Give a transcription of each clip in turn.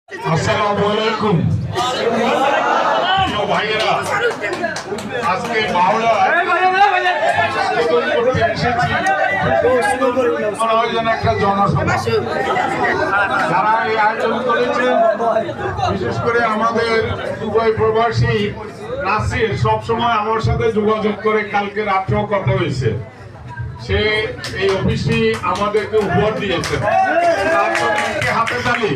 আসসালামু আলাইকুম ভাইয়েরা, আজকে মাওলা একটা জনসভা যারা এই আয়োজন করেছেন, বিশেষ করে আমাদের দুবাই প্রবাসী নাসির সবসময় আমার সাথে যোগাযোগ করে, কালকে রাত্রেও কথা হয়েছে। সে এই অফিসটি আমাদেরকে উপহার দিয়েছে, তার জন্য হাতে তালি।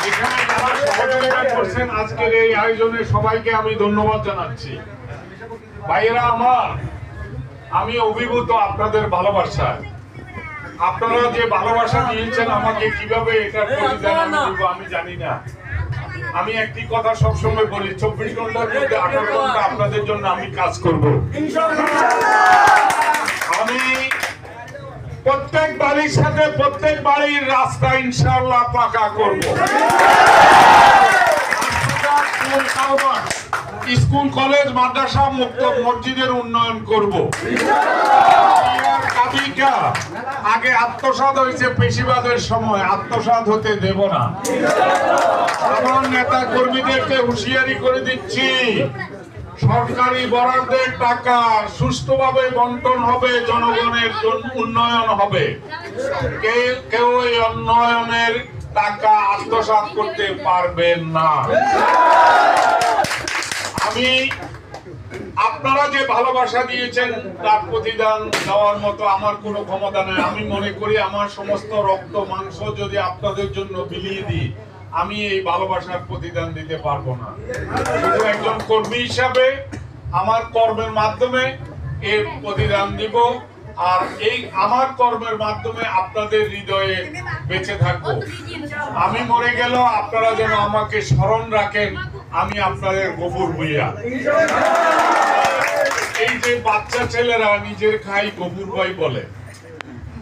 এখানে যারা সহযোগিতা করছেন আজকের এই আয়োজনে সবাইকে আমি ধন্যবাদ জানাচ্ছি। ভাইয়েরা আমার, আমি অভিভূত আপনাদের ভালোবাসায়। আপনারা যে ভালোবাসা দিয়েছেন আমাকে, কিভাবে এটার প্রতিদান দিব আমি জানি না। আমি একটি কথা সবসময় বলি, 24 ঘন্টার মধ্যে 18 ঘন্টা আপনাদের জন্য আমি কাজ করব। আমি প্রত্যেক বাড়ির সাথে প্রত্যেক বাড়ির রাস্তা ইনশাআল্লাহ পাকা করব। স্কুল কলেজ মাদ্রাসা মুক্ত মসজিদের উন্নয়ন করব। আগে আত্মসাৎ হয়েছে পেশিবাদের সময়, আত্মসাৎ হতে দেব না। আমার নেতা কর্মীদেরকে হুঁশিয়ারি করে দিচ্ছি, সরকারি বরাদ্দের টাকা সুষ্ঠুভাবে বন্টন হবে, জনগণের উন্নয়ন হবে। কেউ এই উন্নয়নের টাকা আত্মসাৎ করতে পারবেন না। আমি আপনারা যে ভালোবাসা দিয়েছেন তার প্রতিদান দেওয়ার মতো আমার কোনো ক্ষমতা নেই। আমি মনে করি আমার সমস্ত রক্ত মাংস যদি আপনাদের জন্য বিলিয়ে দিই, আমি এই ভালোবাসার প্রতিদান দিতে পারবো না। শুধু একজন কর্মী হিসাবে আমার কর্মের মাধ্যমে এর প্রতিদান দিব, আর এই আমার কর্মের মাধ্যমে আপনাদের হৃদয়ে বেঁচে থাকবো। আমি মরে গেল আপনারা যেন আমাকে স্মরণ রাখেন, আমি আপনাদের গফুর ভুইয়া। এই যে বাচ্চা ছেলেরা নিজের খাই গফুর ভাই বলে,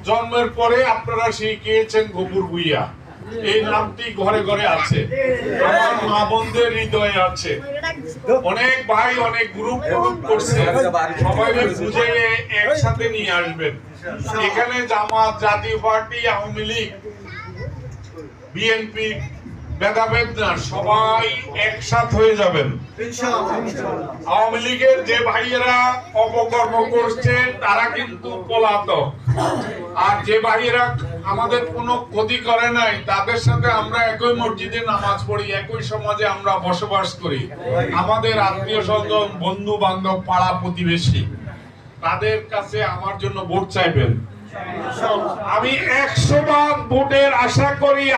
জন্মের পরে আপনারা শিখিয়েছেন গফুর ভুইয়া। এই নামটি ঘরে ঘরে আছে, আমার মা বোনদের হৃদয়ে আছে। অনেক ভাই অনেক গ্রুপ করছে, সবাই বুঝে একসাথে নিয়ে আসবেন। এখানে জামাত, জাতীয় পার্টি, আওয়ামী লীগ, বিএনপি ভেদাভেদ না, সবাই একসাথ হয়ে যাবেন। আওয়ামী লীগের যে ভাইয়েরা অপকর্ম করছে তারা কিন্তু পলাতক, আর যে ভাইয়েরা আমাদের কোনো ক্ষতি করে নাই তাদের সাথে আমরা একই মসজিদে নামাজ পড়ি, একই সমাজে আমরা বসবাস করি। আমাদের আত্মীয় স্বজন, বন্ধু বান্ধব, পাড়া প্রতিবেশী, তাদের কাছে আমার জন্য ভোট চাইবেন। আমি 100 ভাগ ভোটের আশা করি।